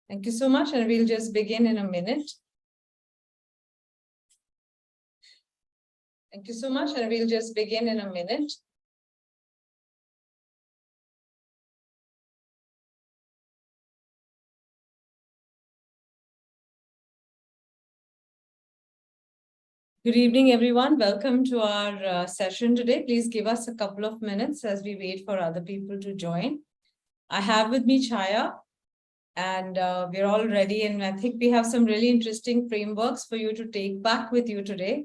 Thank you so much, and we'll just begin in a minute. Thank you so much, and we'll just begin in a minute. Good evening, everyone. Welcome to our session today. Please give us a couple of minutes as we wait for other people to join. I have with me Chhaya, and we're all ready. And I think we have some really interesting frameworks for you to take back with you today,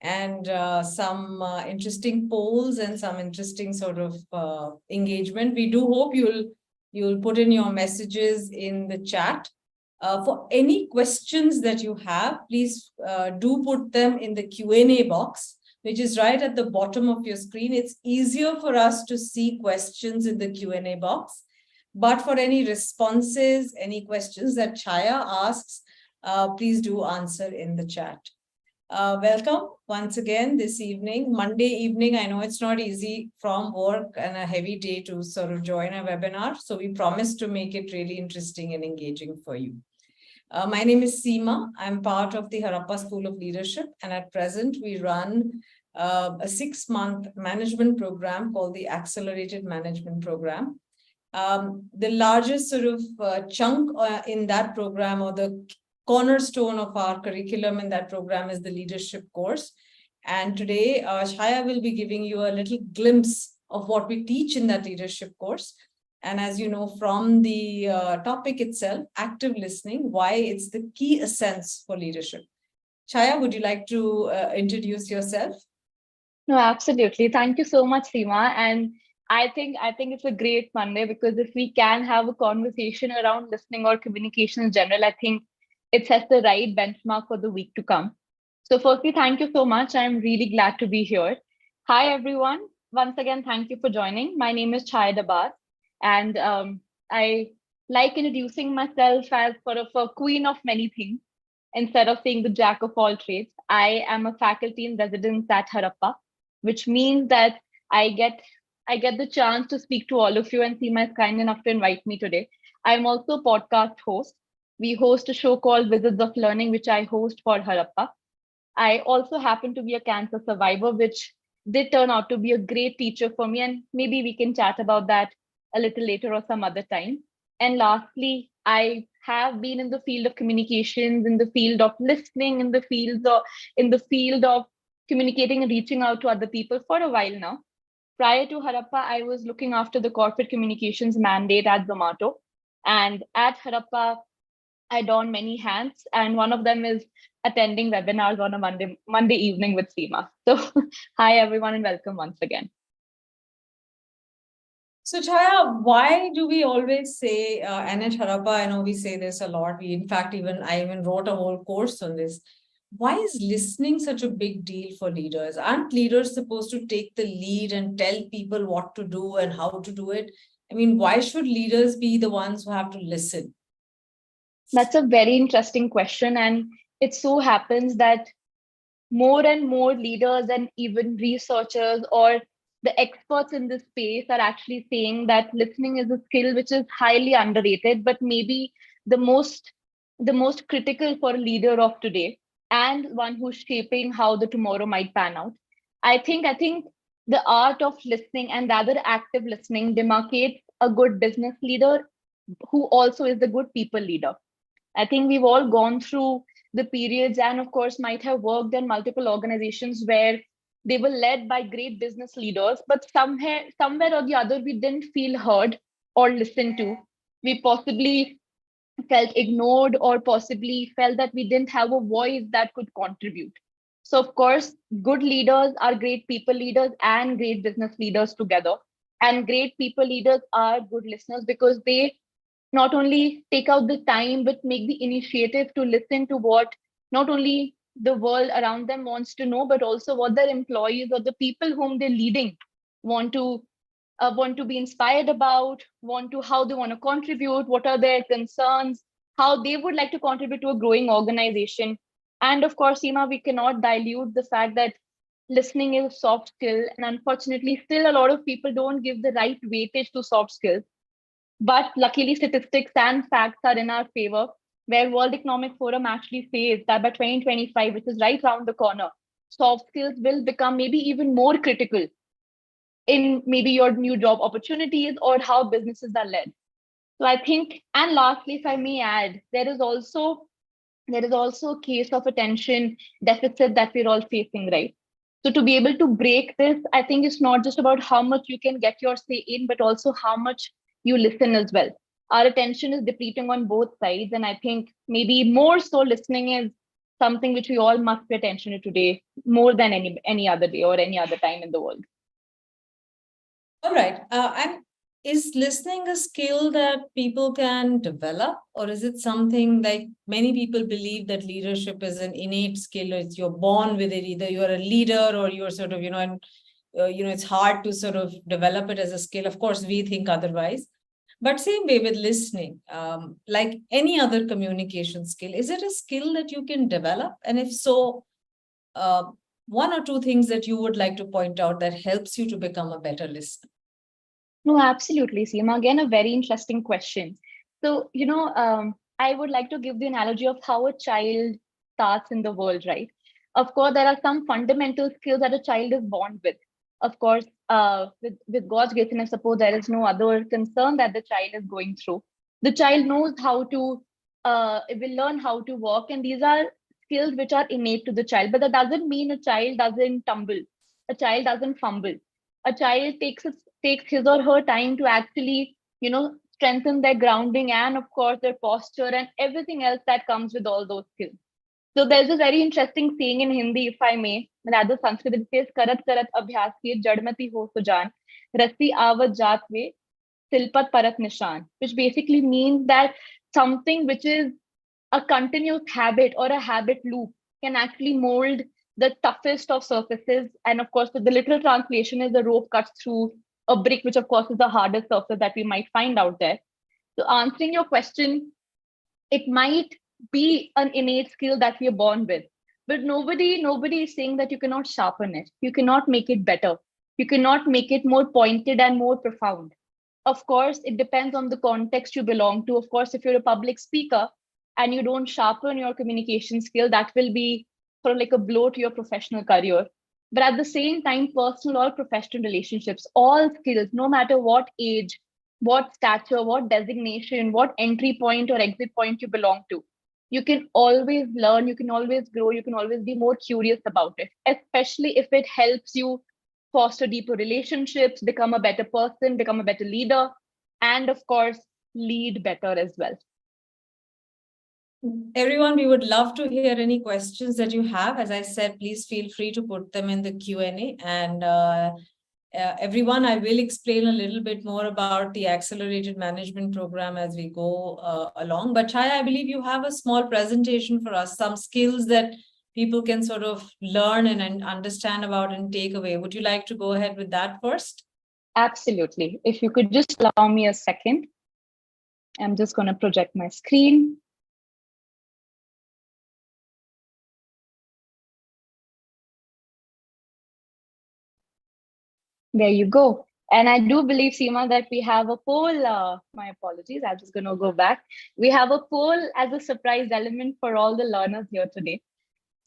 and some interesting polls and some interesting sort of engagement. We do hope you'll put in your messages in the chat. For any questions that you have, please do put them in the Q&A box, which is right at the bottom of your screen. It's easier for us to see questions in the Q&A box. But for any responses, any questions that Chhaya asks, please do answer in the chat. Welcome once again this evening, Monday evening. I know it's not easy from work and a heavy day to sort of join a webinar. So we promise to make it really interesting and engaging for you. My name is Seema. I'm part of the Harappa School of Leadership. And at present, we run a 6-month management program called the Accelerated Management Program. The largest sort of chunk in that program, or the cornerstone of our curriculum in that program, is the leadership course. And today, Chhaya will be giving you a little glimpse of what we teach in that leadership course. And as you know from the topic itself, active listening, why it's the key essence for leadership. Chhaya, would you like to introduce yourself? No, absolutely. Thank you so much, Seema. And I think it's a great Monday, because if we can have a conversation around listening or communication in general, I think it sets the right benchmark for the week to come. So firstly, thank you so much. I'm really glad to be here. Hi, everyone. Once again, thank you for joining. My name is Chhaya Dabas, and I like introducing myself as sort of a queen of many things instead of saying the jack of all trades. I am a faculty in residence at Harappa, which means that I get the chance to speak to all of you, and Seema is kind enough to invite me today. I'm also a podcast host. We host a show called Wizards of Learning, which I host for Harappa. I also happen to be a cancer survivor, which did turn out to be a great teacher for me. And maybe we can chat about that a little later or some other time. And lastly, I have been in the field of communications, in the field of listening, in the field of communicating and reaching out to other people for a while now. Prior to Harappa, I was looking after the corporate communications mandate at Zomato. And at Harappa, I don many hats, and one of them is attending webinars on a Monday evening with Seema. So hi, everyone, and welcome once again. So Chhaya, why do we always say, and at Harappa, I know we say this a lot. In fact, I even wrote a whole course on this. Why is listening such a big deal for leaders? Aren't leaders supposed to take the lead and tell people what to do and how to do it? I mean, why should leaders be the ones who have to listen? That's a very interesting question. And it so happens that more and more leaders and even researchers or the experts in this space are actually saying that listening is a skill which is highly underrated, but maybe the most critical for a leader of today, and one who's shaping how the tomorrow might pan out. I think the art of listening and rather active listening demarcates a good business leader who also is the good people leader. I think we've all gone through the periods, and of course might have worked in multiple organizations where they were led by great business leaders, but somewhere or the other, we didn't feel heard or listened to. We possibly felt ignored, or possibly felt that we didn't have a voice that could contribute. So of course, good leaders are great people leaders and great business leaders together. And great people leaders are good listeners, because they not only take out the time, but make the initiative to listen to what not only the world around them wants to know, but also what their employees or the people whom they're leading want to be inspired about, how they want to contribute, what are their concerns, how they would like to contribute to a growing organization. And of course, Seema, we cannot dilute the fact that listening is a soft skill, and unfortunately, still a lot of people don't give the right weightage to soft skills. But luckily, statistics and facts are in our favor, where World Economic Forum actually says that by 2025, which is right around the corner, soft skills will become maybe even more critical in maybe your new job opportunities or how businesses are led. So I think, and lastly, if I may add, there is also a case of attention deficit that we're all facing, right? So to be able to break this, I think it's not just about how much you can get your say in, but also how much you listen as well. Our attention is depleting on both sides, and I think maybe more so listening is something which we all must pay attention to today, more than any other day or any other time in the world. All right. And is listening a skill that people can develop, or is it something like many people believe that leadership is an innate skill? It's you're born with it. Either you're a leader or you're sort of, and it's hard to sort of develop it as a skill. Of course, we think otherwise. But same way with listening, like any other communication skill, is it a skill that you can develop? And if so, one or two things that you would like to point out that helps you to become a better listener? No, absolutely, Seema. Again, a very interesting question. So, I would like to give the analogy of how a child starts in the world, right? Of course, there are some fundamental skills that a child is born with. Of course, with God's grace, and I suppose there is no other concern that the child is going through. The child knows how to, will learn how to walk, and these are skills which are innate to the child. But that doesn't mean a child doesn't tumble, a child doesn't fumble. A child takes his or her time to actually, strengthen their grounding and of course their posture and everything else that comes with all those skills. So there's a very interesting saying in Hindi, if I may, rather Sanskrit, it says karat karat abhyas ke jadmati ho sujan rasi avat jat ve silpat parat nishan, which basically means that something which is a continuous habit or a habit loop can actually mold the toughest of surfaces. And of course, the literal translation is the rope cuts through a brick, which of course is the hardest surface that we might find out there. So answering your question, it might be an innate skill that we are born with, but nobody is saying that you cannot sharpen it. You cannot make it better. You cannot make it more pointed and more profound. Of course, it depends on the context you belong to. Of course, if you're a public speaker and you don't sharpen your communication skill, that will be sort of like a blow to your professional career. But at the same time, personal or professional relationships, all skills, no matter what age, what stature, what designation, what entry point or exit point you belong to, you can always learn, you can always grow, you can always be more curious about it, especially if it helps you foster deeper relationships, become a better person, become a better leader, and of course, lead better as well. Everyone, we would love to hear any questions that you have. As I said, please feel free to put them in the Q&A. And everyone, I will explain a little bit more about the accelerated management program as we go along. But Chhaya, I believe you have a small presentation for us, some skills that people can sort of learn and understand about and take away. Would you like to go ahead with that first? Absolutely. If you could just allow me a second. I'm just going to project my screen. There you go. And I do believe, Seema, that we have a poll. My apologies. I'm just going to go back. We have a poll as a surprise element for all the learners here today.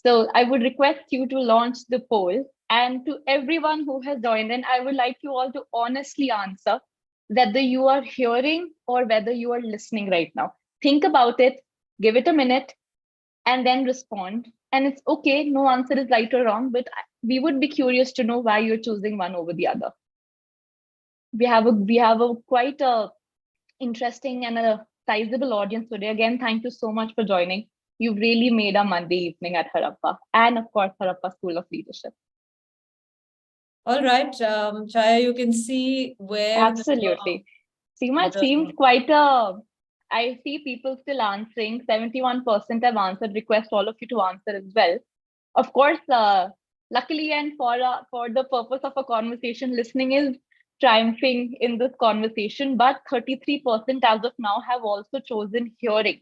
So I would request you to launch the poll. And to everyone who has joined in, I would like you all to honestly answer whether you are hearing or whether you are listening right now. Think about it, give it a minute, and then respond. And it's okay, no answer is right or wrong, but we would be curious to know why you're choosing one over the other. We have a quite a interesting and a sizable audience today. Again, thank you so much for joining. You've really made our Monday evening at Harappa, and of course, Harappa School of Leadership. All right, Chhaya, you can see where absolutely. Seema, it seems quite a. I see people still answering. 71% have answered. Request all of you to answer as well. Of course, luckily and for the purpose of a conversation, listening is triumphing in this conversation. But 33% as of now have also chosen hearing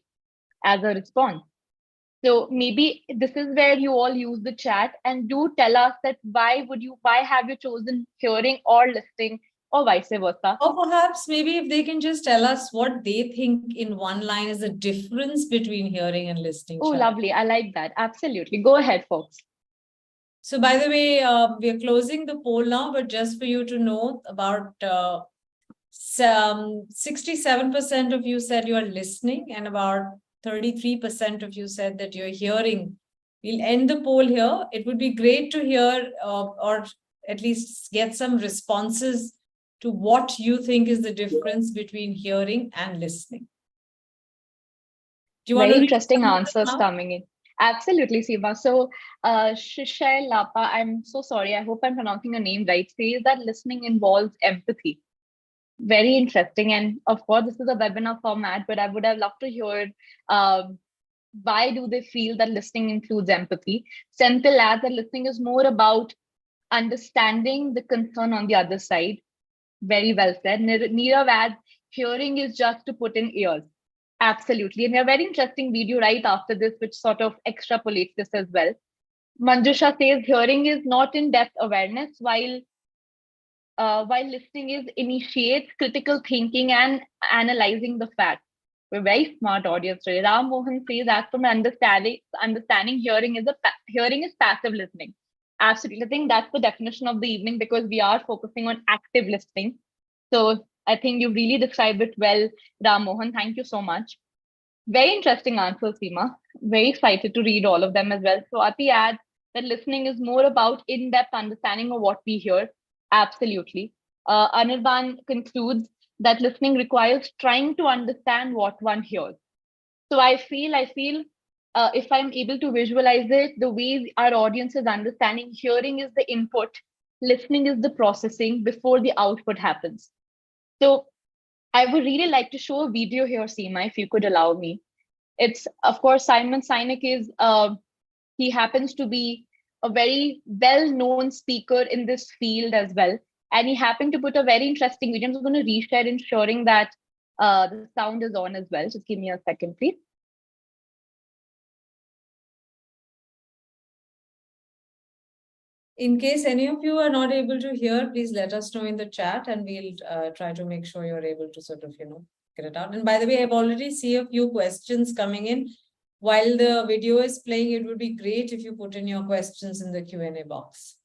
as a response. So maybe this is where you all use the chat and do tell us that why have you chosen hearing or listening or vice versa. Or perhaps maybe if they can just tell us what they think in one line is the difference between hearing and listening. Oh, lovely. I like that. Absolutely. Go ahead, folks. So by the way, we are closing the poll now, but just for you to know, about 67% of you said you are listening and about 33% of you said that you're hearing. We'll end the poll here. It would be great to hear or at least get some responses to what you think is the difference between hearing and listening. Do you Very want to interesting answers coming in. Absolutely, Seema. So, Chhaya Dabas, I'm so sorry. I hope I'm pronouncing your name right. Says that listening involves empathy. Very interesting. And of course, this is a webinar format, but I would have loved to hear why do they feel that listening includes empathy? Senthil adds that listening is more about understanding the concern on the other side. Very well said. Neerav adds, hearing is just to put in ears. Absolutely. And we have a very interesting video right after this, which sort of extrapolates this as well. Manjusha says hearing is not in-depth awareness, while listening is initiates critical thinking and analyzing the facts. We're very smart audience today. Ram Mohan says, as from understanding hearing is passive listening. Absolutely. I think that's the definition of the evening because we are focusing on active listening. So I think you really described it well, Ram Mohan. Thank you so much. Very interesting answer, Seema. Very excited to read all of them as well. So Ati adds that listening is more about in-depth understanding of what we hear. Absolutely. Anirban concludes that listening requires trying to understand what one hears. So I feel if I'm able to visualize it, the way our audience is understanding, hearing is the input, listening is the processing before the output happens. So I would really like to show a video here, Seema, if you could allow me. It's, of course, Simon Sinek is, he happens to be a very well-known speaker in this field as well. And he happened to put a very interesting video. I'm just going to reshare, ensuring that the sound is on as well. Just give me a second, please. In case any of you are not able to hear, please let us know in the chat and we'll try to make sure you're able to sort of, get it out. And by the way, I've already see a few questions coming in. While the video is playing, it would be great if you put in your questions in the Q&A box.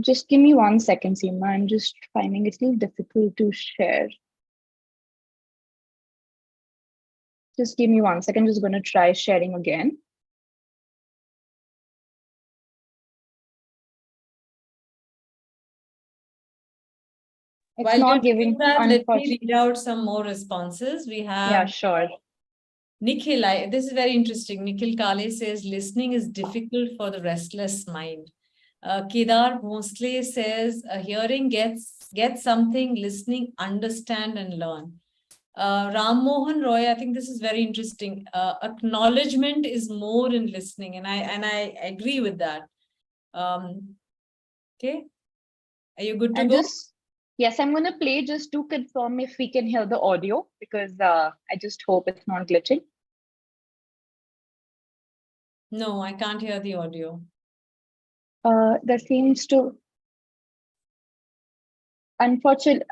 Just give me 1 second, Seema. I'm just finding it a little difficult to share. Just give me 1 second. I'm just going to try sharing again. It's While not giving that, let me read out some more responses. We have. Yeah, sure. Nikhil, this is very interesting. Nikhil Kale says listening is difficult for the restless mind. Kedar Bhosle says hearing gets something, listening, understand and learn. Ram Mohan Roy, I think this is very interesting. Acknowledgement is more in listening, and I agree with that. Okay, are you good to go? Yes, I'm going to play just to confirm if we can hear the audio, because I just hope it's not glitching. No, I can't hear the audio. There seems to, unfortunately,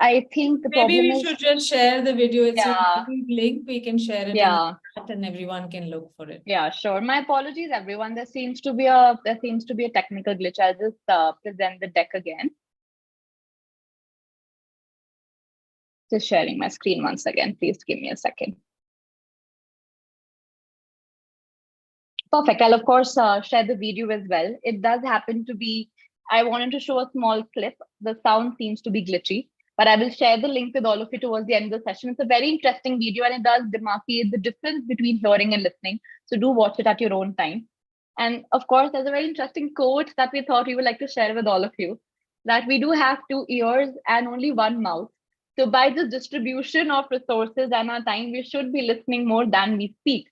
I think the problem is. Maybe we should just share the video. It's a link. We can share it in the chat and everyone can look for it. Yeah, sure. My apologies, everyone. There seems to be a technical glitch. I'll just present the deck again. Just sharing my screen once again. Please give me a second. Perfect. I'll of course share the video as well. It does happen to be, I wanted to show a small clip. The sound seems to be glitchy, but I will share the link with all of you towards the end of the session. It's a very interesting video and it does demarcate the difference between hearing and listening. So do watch it at your own time. And of course, there's a very interesting quote that we thought we would like to share with all of you, that we do have 2 ears and only 1 mouth. So by this distribution of resources and our time, we should be listening more than we speak.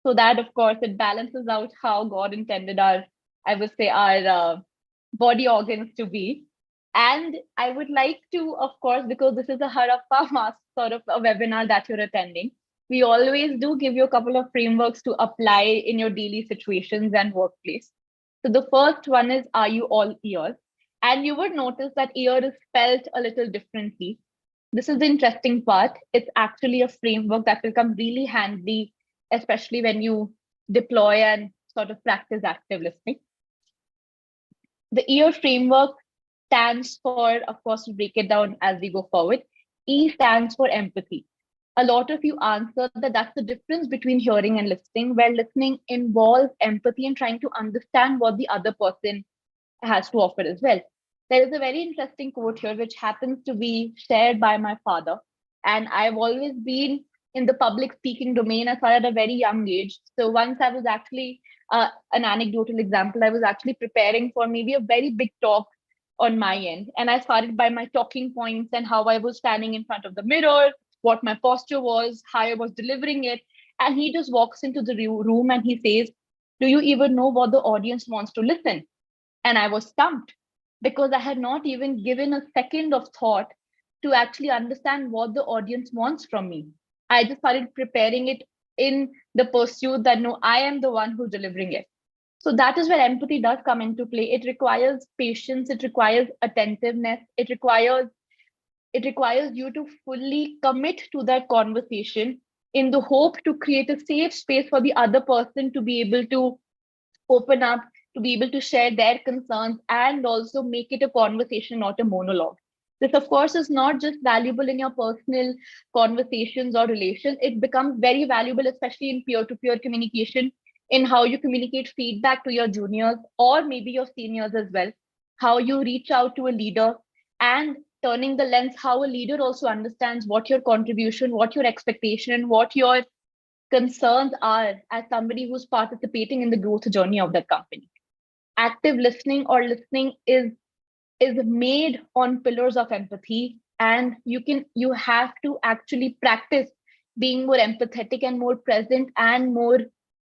So that, of course, it balances out how God intended our body organs to be. And I would like to, of course, because this is a Harappa mask sort of a webinar that you're attending, we always do give you a couple of frameworks to apply in your daily situations and workplace. So the first one is, are you all ears? And you would notice that ear is spelled a little differently. This is the interesting part. It's actually a framework that will come really handy, especially when you deploy and sort of practice active listening. The EAR framework stands for, of course, to break it down as we go forward. E stands for empathy. A lot of you answered that that's the difference between hearing and listening, where listening involves empathy and trying to understand what the other person has to offer as well. There is a very interesting quote here, which happens to be shared by my father. And I've always been in the public speaking domain as far at a very young age. So once I was actually, an anecdotal example, I was actually preparing for maybe a very big talk on my end. And I started by my talking points and how I was standing in front of the mirror, what my posture was, how I was delivering it. And he just walks into the room and he says, "Do you even know what the audience wants to listen?" And I was stumped because I had not even given a second of thought to actually understand what the audience wants from me. I just started preparing it in the pursuit that no, I am the one who's delivering it. So that is where empathy does come into play. It requires patience, it requires attentiveness, it requires you to fully commit to that conversation in the hope to create a safe space for the other person to be able to open up, to be able to share their concerns and also make it a conversation, not a monologue. This, of course, is not just valuable in your personal conversations or relations. It becomes very valuable, especially in peer to peer communication, in how you communicate feedback to your juniors or maybe your seniors as well, how you reach out to a leader and turning the lens, how a leader also understands what your contribution, what your expectation, what your concerns are as somebody who's participating in the growth journey of that company. Active listening or listening is made on pillars of empathy, and you have to actually practice being more empathetic and more present and more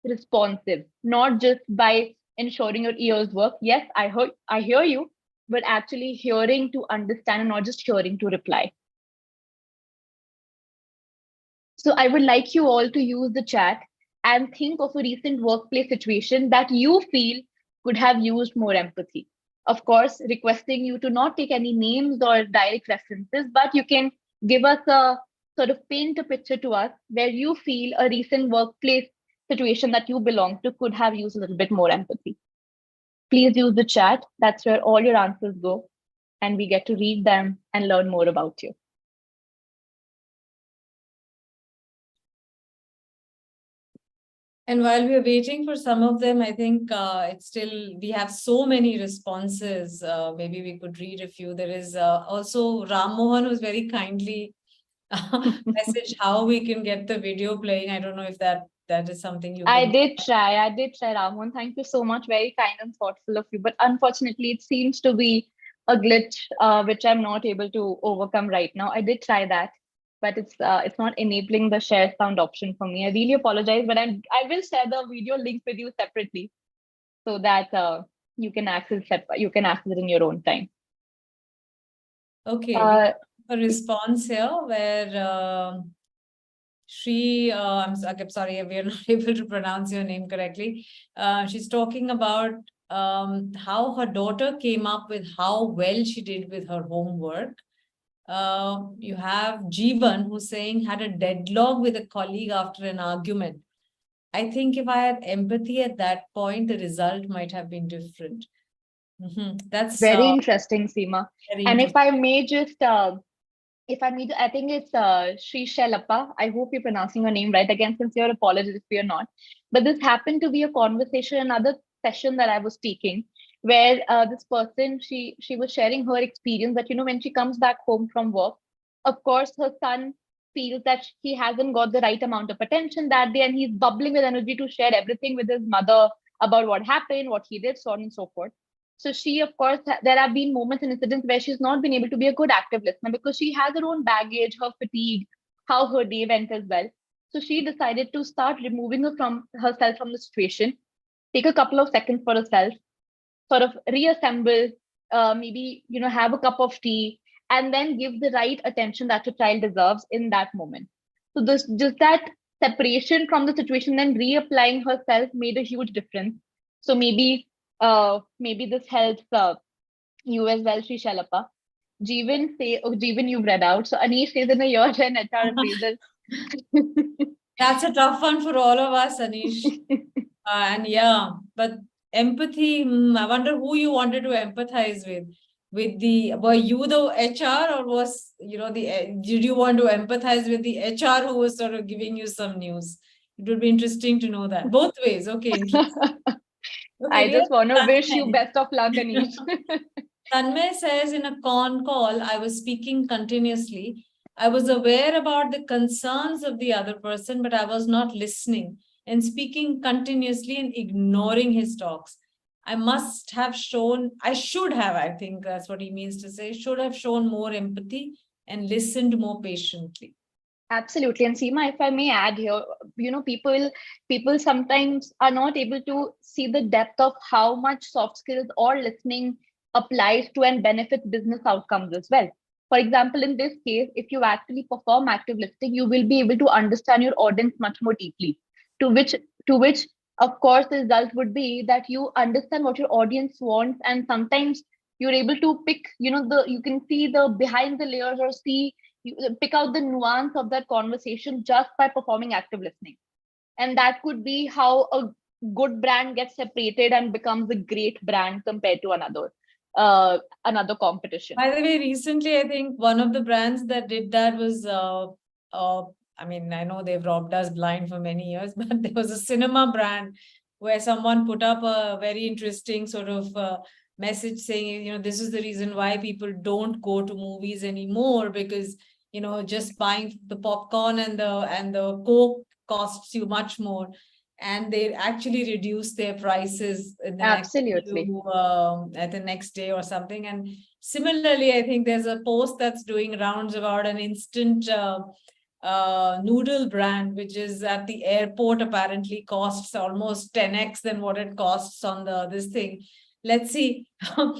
responsive, not just by ensuring your ears work. Yes, I hear you, but actually hearing to understand and not just hearing to reply. So I would like you all to use the chat and think of a recent workplace situation that you feel could have used more empathy. Of course, requesting you to not take any names or direct references, but you can give us a sort of paint a picture to us where you feel a recent workplace situation that you belong to could have used a little bit more empathy. Please use the chat. That's where all your answers go, and we get to read them and learn more about you. And while we're waiting for some of them, I think it's still, we have so many responses. Maybe we could read a few. There is also Ram Mohan, who's very kindly message how we can get the video playing. I don't know if that is something you I can. did try, Ramon. Thank you so much. Very kind and thoughtful of you. But unfortunately, it seems to be a glitch, which I'm not able to overcome right now. I did try that, but it's not enabling the share sound option for me. I really apologize, but I will share the video link with you separately so that you can access it in your own time. Okay, we have a response here where Shri, I'm sorry, we are not able to pronounce your name correctly. She's talking about how her daughter came up with how well she did with her homework. You have Jeevan, who's saying had a deadlock with a colleague after an argument. I think if I had empathy at that point, the result might have been different. That's very interesting, Seema. very And interesting. if I need, I think it's Sri Shelappa. I hope you're pronouncing your name right. Again, sincere apologies if you're not. But this happened to be a conversation, another session that I was taking, where this person, she was sharing her experience that, when she comes back home from work, of course, her son feels that he hasn't got the right amount of attention that day, and he's bubbling with energy to share everything with his mother about what happened, what he did, so on and so forth. So she, of course, there have been moments and incidents where she's not been able to be a good active listener because she has her own baggage, her fatigue, how her day went as well. So she decided to start removing herself from the situation, take a couple of seconds for herself, sort of reassemble, maybe, have a cup of tea, and then give the right attention that your child deserves in that moment. So this just that separation from the situation, then reapplying herself made a huge difference. So maybe this helps You as well, Sri Shalapa. Jeevan, you've read out. So Anish says in a year 10 HR appraisal. That's a tough one for all of us, Anish. And yeah, but empathy, I wonder who you wanted to empathize with. Were you the HR, or was, did you want to empathize with the HR who was sort of giving you some news? It would be interesting to know that. Both ways. Okay, interesting. Okay, I we have just want to wish you Tanmay. best of luck, Anish. Tanmay says in a con call, I was speaking continuously. I was aware about the concerns of the other person, but I was not listening and speaking continuously and ignoring his talks. I should have, I think that's what he means to say, should have shown more empathy and listened more patiently. Absolutely. And Seema, if I may add here, people sometimes are not able to see the depth of how much soft skills or listening applies to and benefits business outcomes as well. For example, in this case, if you actually perform active listening, you will be able to understand your audience much more deeply. To which, to which, of course, the result would be that you understand what your audience wants, and sometimes you're able to pick, you can see the behind the layers or see you pick out the nuance of that conversation just by performing active listening. And that could be how a good brand gets separated and becomes a great brand compared to another competition. By the way, recently, I think one of the brands that did that was, I mean, I know they've robbed us blind for many years, but there was a cinema brand where someone put up a very interesting sort of message saying, this is the reason why people don't go to movies anymore, because, just buying the popcorn and the Coke costs you much more. And they actually reduce their prices in the Absolutely. at the next day or something. And similarly, I think there's a post that's doing rounds about an instant noodle brand, which is at the airport, apparently costs almost 10x than what it costs on this thing. Let's see how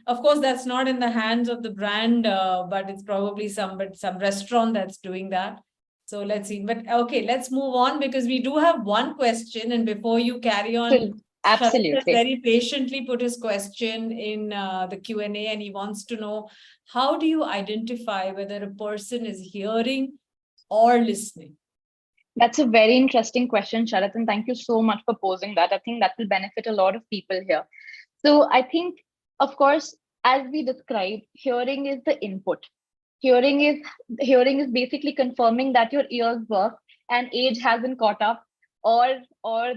of course, that's not in the hands of the brand, but it's probably some restaurant that's doing that. So let's see. But okay, let's move on, because we do have one question. And before you carry on, Sharat has Absolutely. very patiently put his question in the Q&A, and he wants to know, how do you identify whether a person is hearing or listening? That's a very interesting question, Sharat, and thank you so much for posing that. I think that will benefit a lot of people here. So I think, of course, as we described, hearing is the input. Hearing is basically confirming that your ears work and age hasn't caught up, or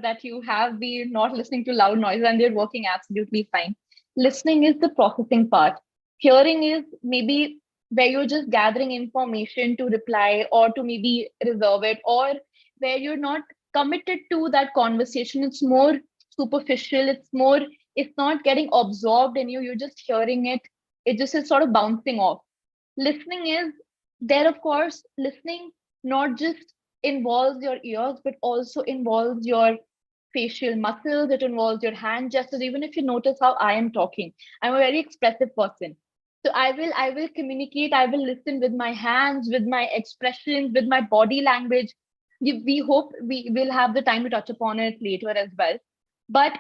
that you have been not listening to loud noises and they're working absolutely fine. Listening is the processing part. Hearing is maybe where you're just gathering information to reply or to maybe reserve it, or where you're not committed to that conversation. It's more superficial. It's not getting absorbed in you. You're just hearing it. It just is sort of bouncing off. Listening is there, of course. Listening not just involves your ears, but also involves your facial muscles. It involves your hand gestures. Even if you notice how I am talking, I'm a very expressive person. So I will communicate. I will listen with my hands, with my expressions, with my body language. We hope we will have the time to touch upon it later as well. But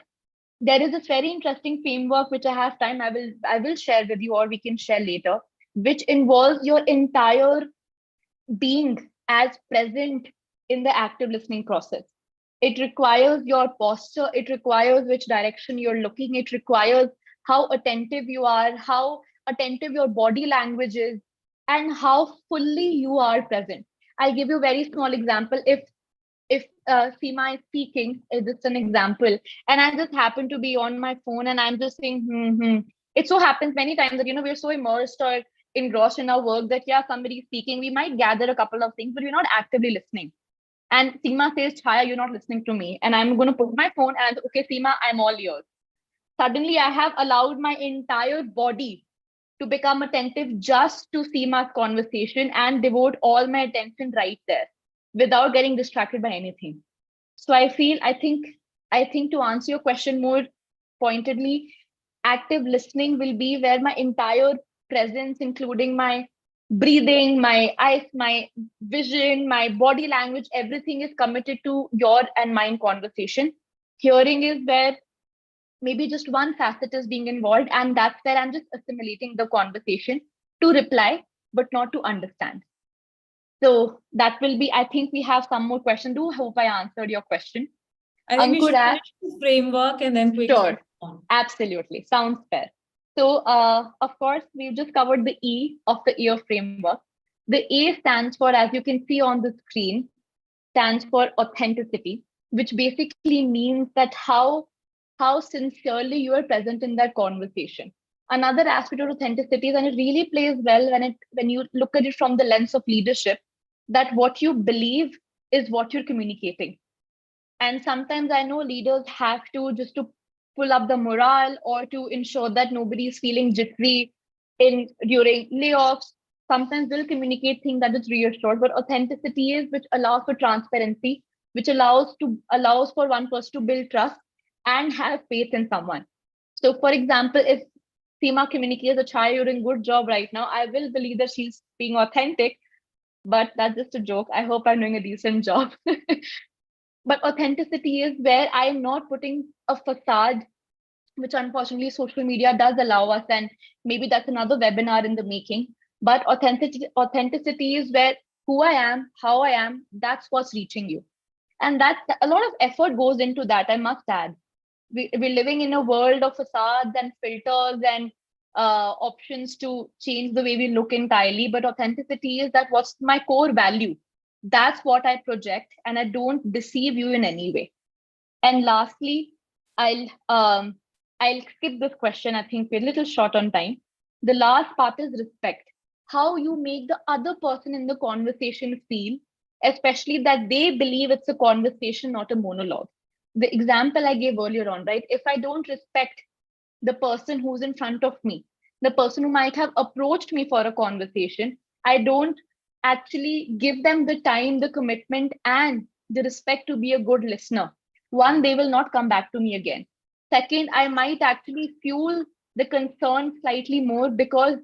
there is this very interesting framework which I have time. I will share with you, or we can share later, which involves your entire being as present in the active listening process. It requires your posture, it requires which direction you're looking, it requires how attentive you are, how attentive your body language is, and how fully you are present. I'll give you a very small example. If Seema is speaking, is just an example, and I just happen to be on my phone and I'm just saying, it so happens many times that we're so immersed or engrossed in our work that somebody is speaking, we might gather a couple of things, but we're not actively listening. And Seema says, Chhaya, you're not listening to me. And I'm going to put my phone and, okay, Seema, I'm all yours. Suddenly, I have allowed my entire body to become attentive just to Seema's conversation and devote all my attention right there without getting distracted by anything. So I think to answer your question more pointedly, active listening will be where my entire presence, including my breathing, my eyes, my vision, my body language, everything is committed to your and mine conversation. Hearing is where maybe just one facet is being involved, and that's where I'm just assimilating the conversation to reply, but not to understand. So that will be, I think we have some more questions. Do hope I answered your question. I think we Ankur should asked, finish the framework and then quickly sure, move on. absolutely, sounds fair. So of course, we've just covered the E of the EAR framework. The A stands for, as you can see on the screen, stands for authenticity, which basically means that how sincerely you are present in that conversation. Another aspect of authenticity is, and it really plays well when you look at it from the lens of leadership, that what you believe is what you're communicating. And sometimes I know leaders have to, just to pull up the morale or to ensure that nobody is feeling jittery in during layoffs. Sometimes they'll communicate things that is reassured, but authenticity is which allows for transparency, which allows for one person to build trust and have faith in someone. So for example, if Seema communicates that Chhaya, you're doing good job right now, I will believe that she's being authentic, but that's just a joke. I hope I'm doing a decent job. But authenticity is where I am not putting a facade, which unfortunately social media does allow us, and maybe that's another webinar in the making. But authenticity is where who I am, how I am, that's what's reaching you. And that a lot of effort goes into that, I must add. We're living in a world of facades and filters and options to change the way we look entirely. But authenticity is that what's my core value? That's what I project, and I don't deceive you in any way. And lastly, I'll um, I'll skip this question. I think we're a little short on time. The last part is respect. How you make the other person in the conversation feel, especially that they believe it's a conversation, not a monologue. The example I gave earlier on, right? If I don't respect the person who's in front of me, the person who might have approached me for a conversation, I don't actually give them the time, the commitment, and the respect to be a good listener. One, they will not come back to me again. Second, I might actually fuel the concern slightly more because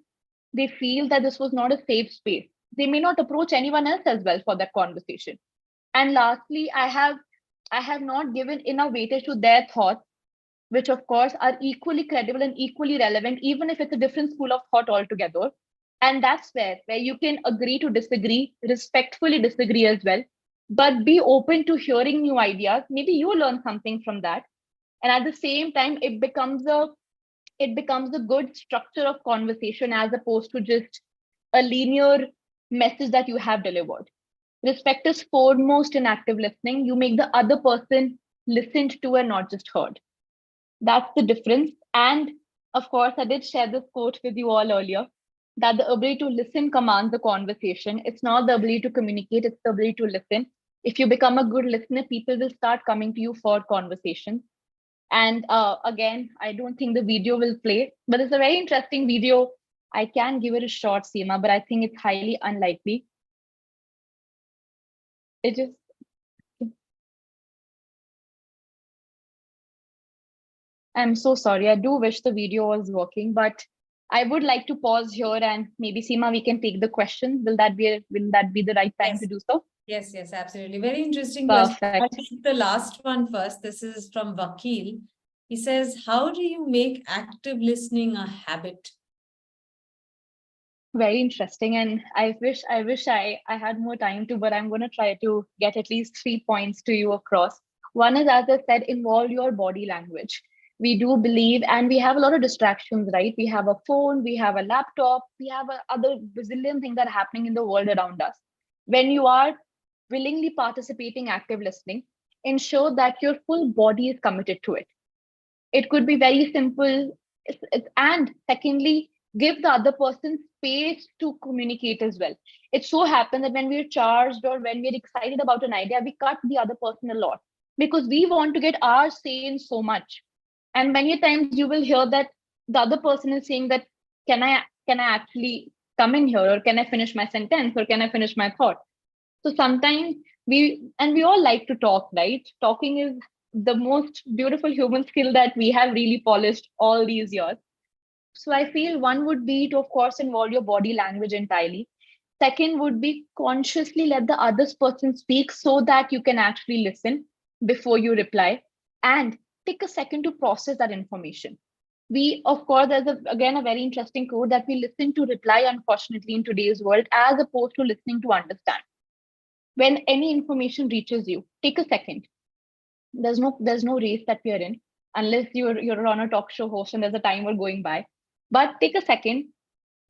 they feel that this was not a safe space. They may not approach anyone else as well for that conversation. And lastly, I have not given enough weightage to their thoughts, which of course are equally credible and equally relevant, even if it's a different school of thought altogether. And that's where you can agree to disagree, respectfully disagree as well, but be open to hearing new ideas. Maybe you learn something from that. And at the same time, it becomes a good structure of conversation as opposed to just a linear message that you have delivered. Respect is foremost in active listening. You make the other person listened to and not just heard. That's the difference. And of course, I did share this quote with you all earlier, that the ability to listen commands the conversation. It's not the ability to communicate, it's the ability to listen. If you become a good listener, people will start coming to you for conversation. And again, I don't think the video will play, but it's a very interesting video. I can give it a shot, Seema, but I think it's highly unlikely. It just I'm so sorry. I do wish the video was working, but I would like to pause here and maybe Seema, we can take the question. Will that be the right time Yes. to do so? Yes, yes, absolutely. Very interesting question. I'll Perfect. take the last one first. This is from Vakil. He says, how do you make active listening a habit? Very interesting. And I wish I had more time to, but I'm going to try to get at least 3 points to you across. One is, as I said, involve your body language. We do believe, and we have a lot of distractions, right? We have a phone, we have a laptop, we have other bazillion things that are happening in the world around us. When you are willingly participating active listening, ensure that your full body is committed to it. It could be very simple. And secondly, give the other person space to communicate as well. It so happens that when we're charged or when we're excited about an idea, we cut the other person a lot because we want to get our say in so much. And many times you will hear that the other person is saying that, can I actually come in here, or can I finish my sentence, or can I finish my thought? So sometimes we all like to talk, right? Talking is the most beautiful human skill that we have really polished all these years. So I feel one would be to, of course, involve your body language entirely. Second would be consciously let the other person speak so that you can actually listen before you reply. And take a second to process that information. We, of course, there's again a very interesting quote that we listen to reply, unfortunately, in today's world, as opposed to listening to understand. When any information reaches you, take a second. There's no race that we are in, unless you're on a talk show host and there's a timer going by. But take a second,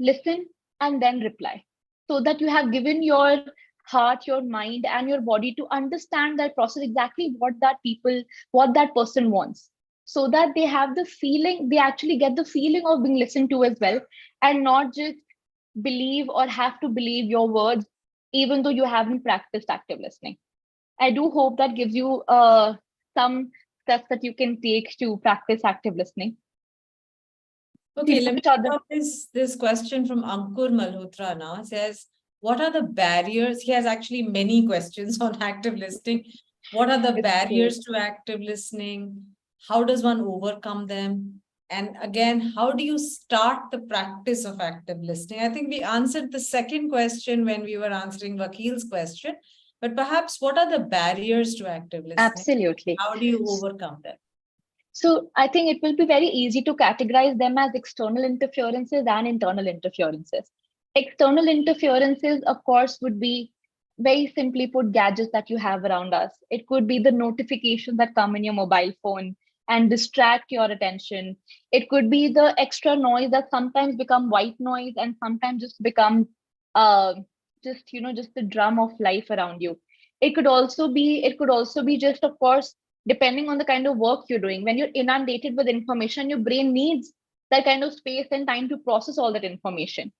listen, and then reply, so that you have given your heart, your mind, and your body to understand that process, exactly what that person wants, so that they have the feeling, they actually get the feeling of being listened to as well, and not just believe or have to believe your words, even though you haven't practiced active listening. I do hope that gives you some steps that you can take to practice active listening. Okay, let me start this question from Ankur Malhotra now. It says, what are the barriers? He has actually many questions on active listening. What are the barriers to active listening? How does one overcome them? And again, how do you start the practice of active listening? I think we answered the second question when we were answering Vakil's question, but perhaps what are the barriers to active listening? Absolutely. How do you overcome them? So I think it will be very easy to categorize them as external interferences and internal interferences. External interferences, of course, would be, very simply put, gadgets that you have around us. It could be the notifications that come in your mobile phone and distract your attention. It could be the extra noise that sometimes become white noise and sometimes just become just the drum of life around you. It could also be just, of course, depending on the kind of work you're doing. When you're inundated with information, your brain needs that kind of space and time to process all that information.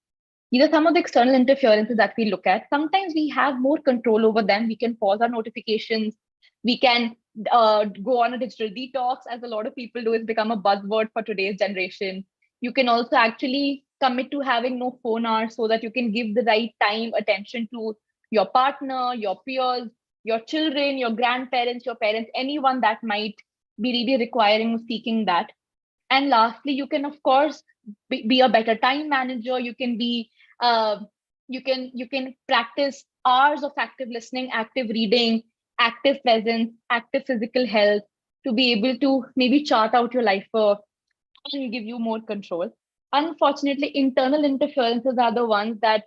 These are some of the external interferences that we look at. Sometimes we have more control over them. We can pause our notifications. We can go on a digital detox, as a lot of people do. It's become a buzzword for today's generation. You can also actually commit to having no phone hours, so that you can give the right time, attention to your partner, your peers, your children, your grandparents, your parents, anyone that might be really requiring or seeking that. And lastly, you can, of course, be a better time manager. You can be you can practice hours of active listening, active reading, active presence, active physical health, to be able to maybe chart out your life and give you more control. Unfortunately, internal interferences are the ones that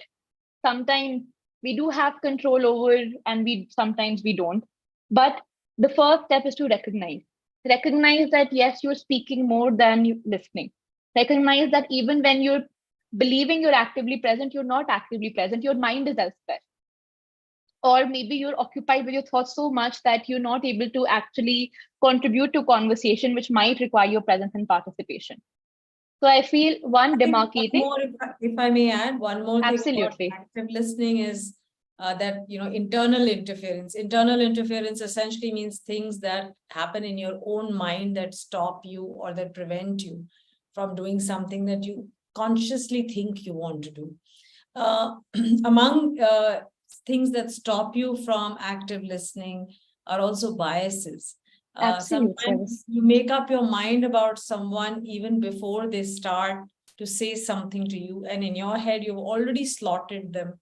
sometimes we do have control over, and we sometimes we don't. But the first step is to recognize that yes, you're speaking more than you listening. Recognize that even when you're believing you're actively present, you're not actively present. Your mind is elsewhere, or maybe you're occupied with your thoughts so much that you're not able to actually contribute to conversation, which might require your presence and participation. So I feel one demarcating. If I may add, one more thing Absolutely. about active listening is that, internal interference. Internal interference essentially means things that happen in your own mind that stop you or that prevent you from doing something that you consciously think you want to do. Among things that stop you from active listening are also biases. Sometimes you make up your mind about someone even before they start to say something to you, and in your head you've already slotted them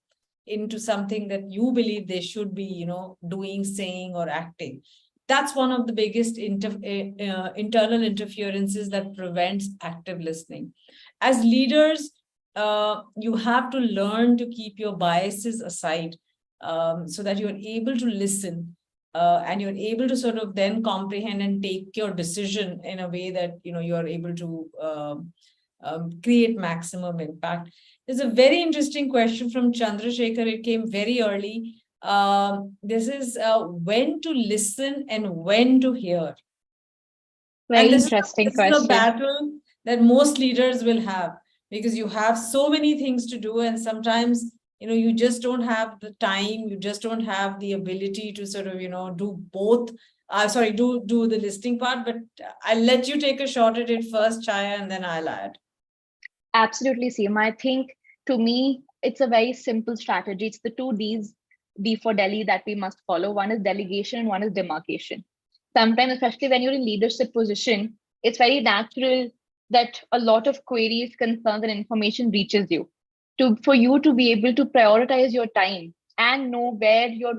into something that you believe they should be, doing, saying, or acting. That's one of the biggest internal interferences that prevents active listening. As leaders, you have to learn to keep your biases aside, so that you're able to listen. And you're able to sort of then comprehend and take your decision in a way that you're able to create maximum impact. There's a very interesting question from Chandrasekhar. It came very early. This is when to listen and when to hear. Very interesting question. This is a battle that most leaders will have, because you have so many things to do, and sometimes you just don't have the time, you just don't have the ability to sort of, do both. Do the listening part, but I'll let you take a shot at it first, Chhaya, and then I'll add. Absolutely, Seema. I think, to me, it's a very simple strategy. It's the 2 Ds, D for Delhi, that we must follow. One is delegation and one is demarcation. Sometimes, especially when you're in leadership position, it's very natural that a lot of queries, concerns, and information reaches you. For you to be able to prioritize your time and know where your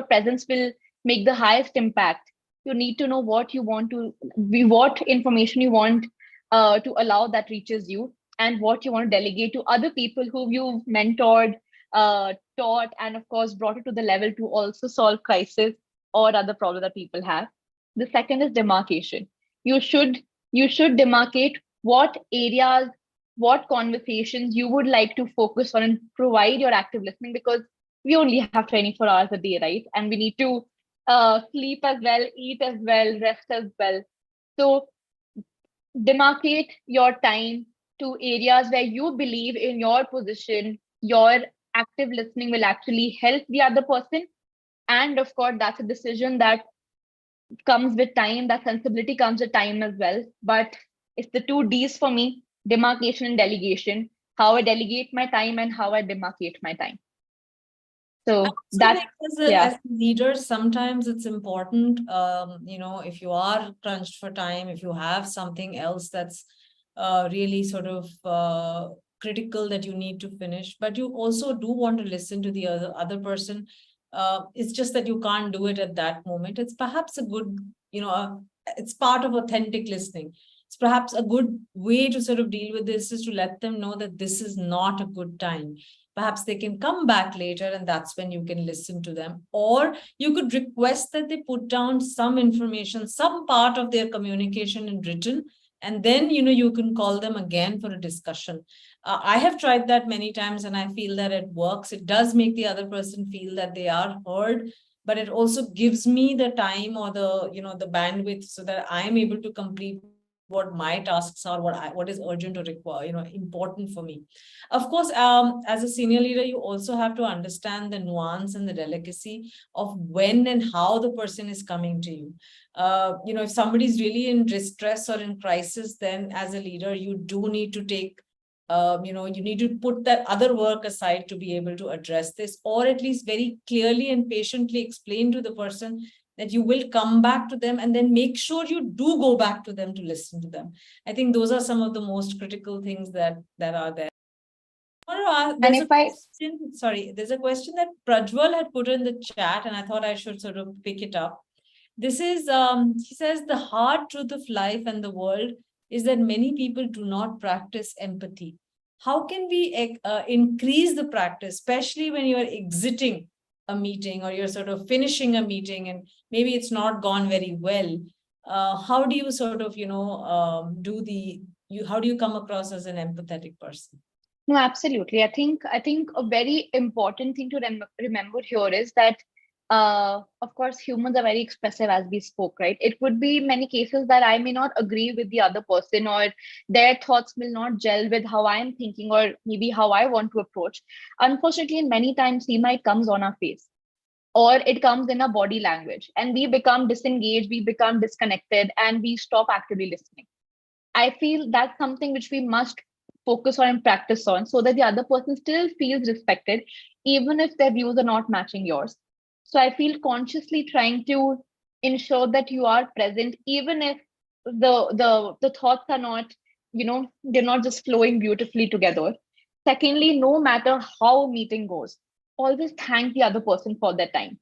presence will make the highest impact, You need to know what you want to, what information you want to allow that reaches you, and what you want to delegate to other people who you've mentored, taught, and of course brought it to the level to also solve crisis or other problem that people have. The second is demarcation. You should you should demarcate what areas, what conversations you would like to focus on and provide your active listening, because we only have 24 hours a day, right? And we need to sleep as well, eat as well, rest as well. So demarcate your time to areas where you believe in your position, your active listening will actually help the other person. And of course, that's a decision that comes with time, that sensibility comes with time as well. But it's the two D's for me: demarcation and delegation, how I delegate my time and how I demarcate my time. I So also that's, think yeah. as a leader, sometimes it's important, if you are crunched for time, if you have something else that's really sort of critical that you need to finish, but you also do want to listen to the other person. It's just that you can't do it at that moment. It's perhaps a good, it's part of authentic listening. It's perhaps a good way to sort of deal with this is to let them know that this is not a good time. Perhaps they can come back later, and that's when you can listen to them. Or you could request that they put down some information, some part of their communication in written, and then you can call them again for a discussion. I have tried that many times, and I feel that it works. It does make the other person feel that they are heard, but it also gives me the time or the bandwidth so that I'm able to complete what my tasks are, what is urgent or require, important for me. Of course, as a senior leader, you also have to understand the nuance and the delicacy of when and how the person is coming to you. If somebody is really in distress or in crisis, then as a leader, you do need to take, you need to put that other work aside to be able to address this, or at least very clearly and patiently explain to the person that you will come back to them, and then make sure you do go back to them to listen to them. I think those are some of the most critical things that are there. And There's if a I, question, sorry, there's a question that Prajwal had put in the chat, and I thought I should sort of pick it up. This is, he says, the hard truth of life and the world is that many people do not practice empathy. How can we increase the practice, especially when you are exiting a meeting or you're sort of finishing a meeting and maybe it's not gone very well? How do you sort of, how do you come across as an empathetic person? no, absolutely. I think a very important thing to remember here is that, of course, humans are very expressive, as we spoke, right? It would be many cases that I may not agree with the other person, or their thoughts will not gel with how I'm thinking, or maybe how I want to approach. Unfortunately, many times Seema, it comes on our face, or it comes in our body language, and we become disengaged, we become disconnected, and we stop actively listening. I feel that's something which we must focus on and practice on, so that the other person still feels respected, even if their views are not matching yours. So I feel consciously trying to ensure that you are present, even if the thoughts are not, they're not just flowing beautifully together. Secondly, no matter how meeting goes, always thank the other person for their time.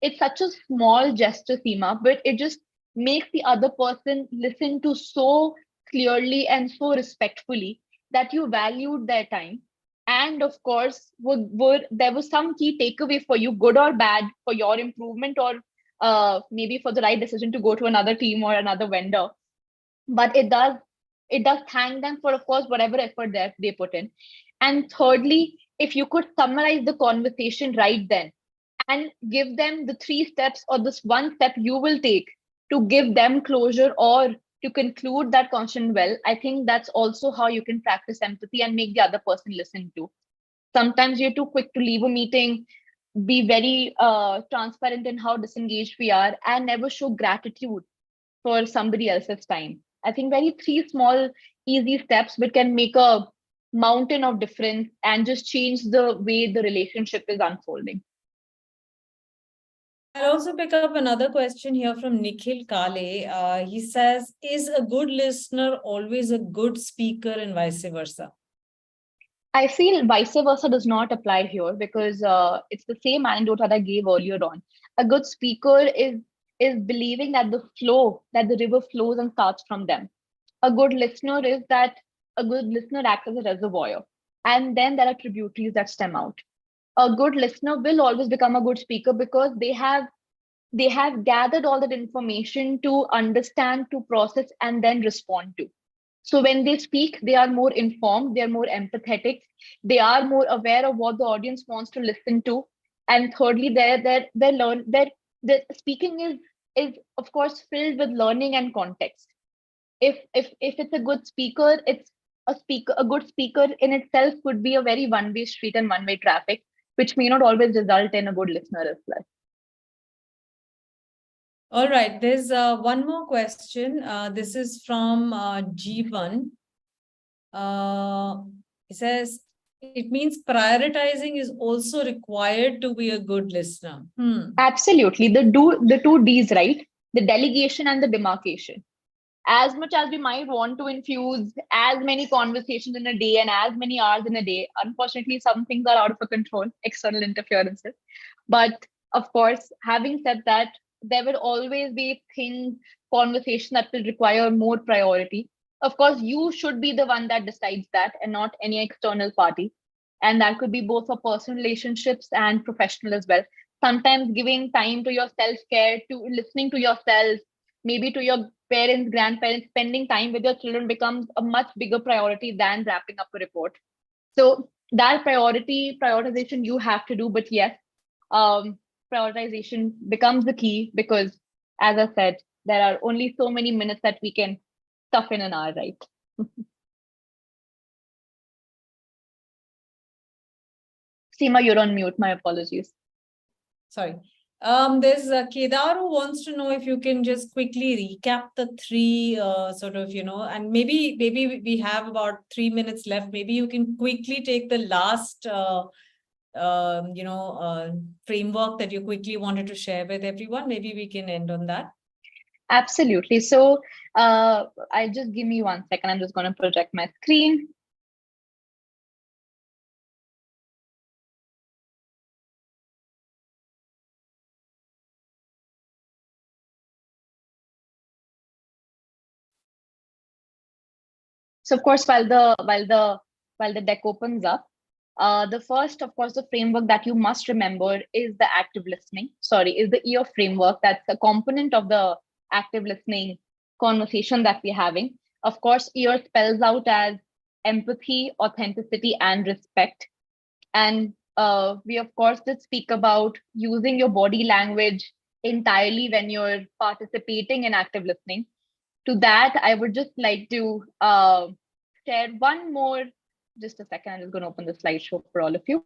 It's such a small gesture, Seema, but it just makes the other person listen to so clearly and so respectfully that you valued their time. And of course, there was some key takeaway for you, good or bad, for your improvement, or maybe for the right decision to go to another team or another vendor. But it does thank them for, of course, whatever effort that they put in. And thirdly, if you could summarize the conversation right then and give them the three steps or this one step you will take to give them closure or to conclude that conversation well, I think that's also how you can practice empathy and make the other person listen to. Sometimes you're too quick to leave a meeting, be very transparent in how disengaged we are, and never show gratitude for somebody else's time. I think very three small, easy steps which can make a mountain of difference and just change the way the relationship is unfolding. I'll also pick up another question here from Nikhil Kale. He says, is a good listener always a good speaker and vice versa? I feel vice versa does not apply here, because it's the same anecdote that I gave earlier on. A good speaker is is believing that the river flows and starts from them. A good listener is that a good listener acts as a reservoir, and then there are tributaries that stem out. A good listener will always become a good speaker because they have gathered all that information to understand, to process, and then respond to. So when they speak, they are more informed, they are more empathetic, they are more aware of what the audience wants to listen to. And thirdly, their speaking is of course filled with learning and context. If it's a good speaker, it's a good speaker in itself could be a very one-way street and one-way traffic, which may not always result in a good listener as well. All right, there's one more question. This is from G1. It says, it means prioritizing is also required to be a good listener. Absolutely. The two D's, right? The delegation and the demarcation. As much as we might want to infuse as many conversations in a day and as many hours in a day, unfortunately, some things are out of our control, external interferences. But of course, having said that, there will always be things, conversation that will require more priority. Of course, you should be the one that decides that and not any external party. And that could be both for personal relationships and professional as well. Sometimes giving time to your self-care, to listening to yourself, maybe to your parents, grandparents, spending time with your children becomes a much bigger priority than wrapping up a report. So that prioritization you have to do. But yes, prioritization becomes the key because, as I said, there are only so many minutes that we can stuff in an hour, right? Seema, you're on mute. My apologies. Sorry. There's Kedar who wants to know if you can just quickly recap the three sort of, and maybe we have about 3 minutes left. Maybe you can quickly take the last, framework that you quickly wanted to share with everyone. Maybe we can end on that. Absolutely. So I just give me 1 second. I'm just going to project my screen. So of course, while the deck opens up, the first, of course, the framework that you must remember is the active listening. Sorry, is the EAR framework. That's a component of the active listening conversation that we're having. Of course, EAR spells out as empathy, authenticity, and respect. And we, of course, did speak about using your body language entirely when you're participating in active listening. To that, I would just like to share one more. Just a second, I'm just going to open the slideshow for all of you.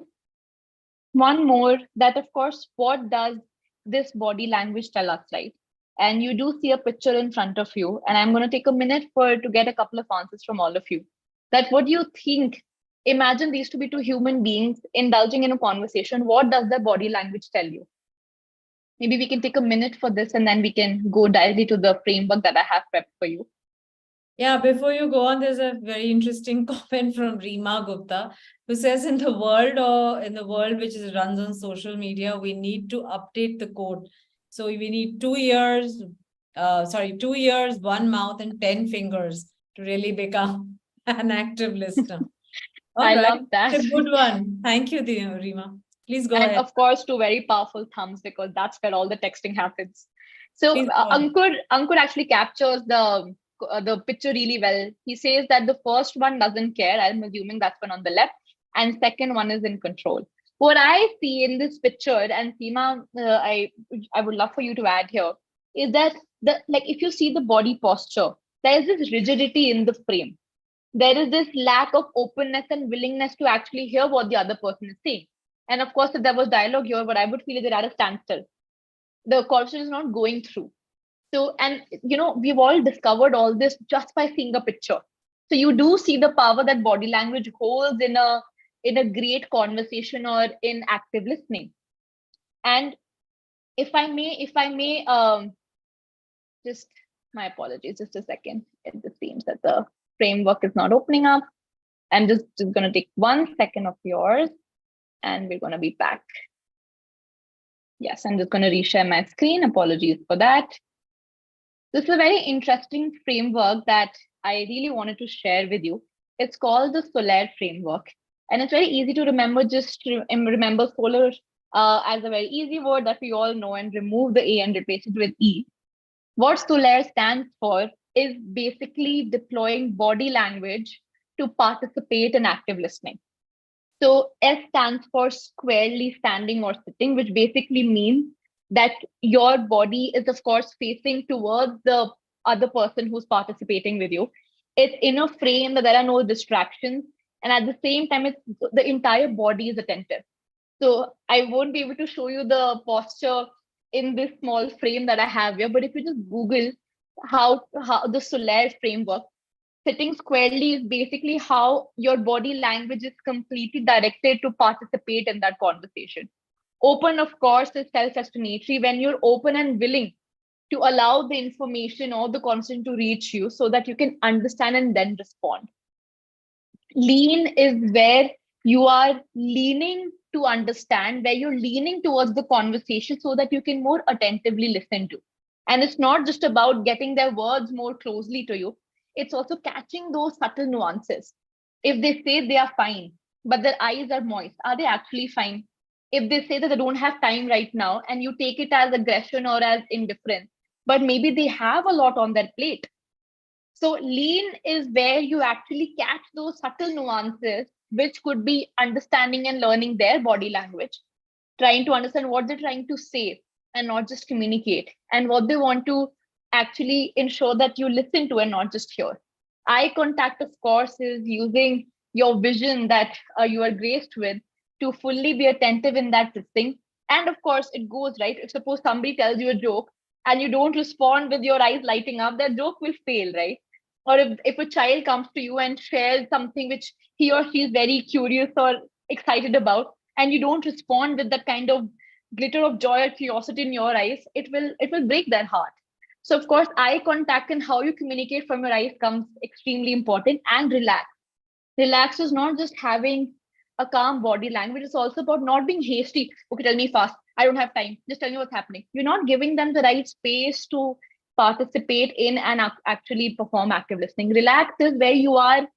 One more that, of course, what does this body language tell us, right? And you do see a picture in front of you, and I'm going to take a minute to get a couple of answers from all of you. That what do you think? Imagine these to be two human beings indulging in a conversation. What does their body language tell you? Maybe we can take a minute for this and then we can go directly to the framework that I have prepped for you. Yeah, before you go on, there's a very interesting comment from Reema Gupta, who says in the world which runs on social media, we need to update the code. So we need 2 years, 2 years, 1 mouth, and 10 fingers to really become an active listener. I love that. It's a good one. Thank you, Reema. Please go ahead. Of course, two very powerful thumbs because that's where all the texting happens. So Ankur actually captures the picture really well. He says that the first one doesn't care. I'm assuming that's one on the left, and second one is in control. What I see in this picture, and Seema, I would love for you to add here, is that if you see the body posture, there is this rigidity in the frame. There is this lack of openness and willingness to actually hear what the other person is saying. And of course, if there was dialogue here, what I would feel is they're at a standstill. The conversation is not going through. So, and we've all discovered all this just by seeing a picture. So you do see the power that body language holds in a great conversation or in active listening. And if I may, just my apologies, just a second. It just seems that the framework is not opening up. I'm just going to take 1 second of yours and we're going to be back. Yes, I'm just going to reshare my screen. Apologies for that. This is a very interesting framework that I really wanted to share with you. It's called the Solar framework. And it's very easy to remember. Just remember solar as a very easy word that we all know and remove the A and replace it with E. What Solar stands for is basically deploying body language to participate in active listening. So S stands for squarely standing or sitting, which basically means that your body is, of course, facing towards the other person who's participating with you. It's in a frame that there are no distractions. And at the same time, it's the entire body is attentive. So I won't be able to show you the posture in this small frame that I have here. But if you just Google how the Solar framework, sitting squarely is basically how your body language is completely directed to participate in that conversation. Open, of course, is self-explanatory when you're open and willing to allow the information or the content to reach you so that you can understand and then respond. Lean is where you are leaning to understand, where you're leaning towards the conversation so that you can more attentively listen to. And it's not just about getting their words more closely to you, it's also catching those subtle nuances. If they say they are fine, but their eyes are moist, are they actually fine? If they say that they don't have time right now and you take it as aggression or as indifference, but maybe they have a lot on their plate. So lean is where you actually catch those subtle nuances, which could be understanding and learning their body language, trying to understand what they're trying to say and not just communicate, and what they want to actually ensure that you listen to and not just hear. Eye contact, of course, is using your vision that you are graced with to fully be attentive in that thing. And of course, it goes right. If suppose somebody tells you a joke and you don't respond with your eyes lighting up, that joke will fail, right? Or if a child comes to you and shares something which he or she is very curious or excited about, and you don't respond with that kind of glitter of joy or curiosity in your eyes, it will break their heart. So of course, eye contact and how you communicate from your eyes comes extremely important. And relax is not just having a calm body language, it's also about not being hasty. Okay, tell me fast, I don't have time, just tell me what's happening. You're not giving them the right space to participate in and actually perform active listening. Relax is where you are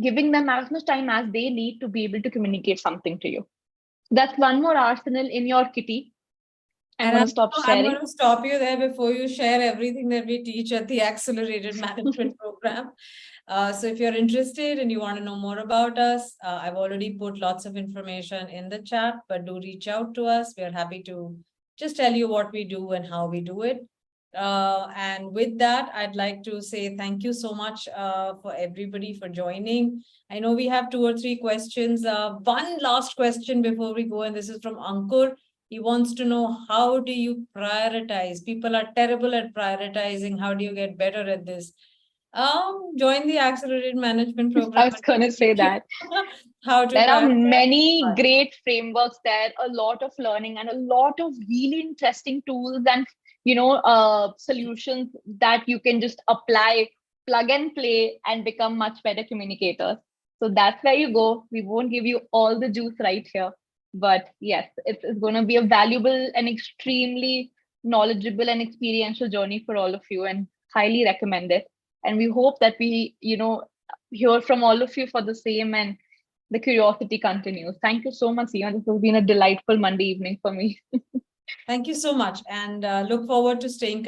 giving them as much time as they need to be able to communicate something to you. That's one more arsenal in your kitty. I'm going to stop I'm sharing. going to stop you there before you share everything that we teach at the Accelerated Management Program. So if you're interested and you want to know more about us, I've already put lots of information in the chat, but do reach out to us. We're happy to just tell you what we do and how we do it. And with that, I'd like to say thank you so much for everybody for joining. I know we have 2 or 3 questions. One last question before we go, and this is from Ankur. He wants to know, how do you prioritize? People are terrible at prioritizing. How do you get better at this? Join the Accelerated Management Program. I was going to say that. How to There are prioritize. many great frameworks there, a lot of learning and a lot of really interesting tools and solutions that you can just apply, plug and play, and become much better communicators. So that's where you go. We won't give you all the juice right here, but yes, it's going to be a valuable and extremely knowledgeable and experiential journey for all of you, and highly recommend it. And we hope that we hear from all of you for the same, and the curiosity continues. Thank you so much, Ian. This has been a delightful Monday evening for me. Thank you so much, and look forward to staying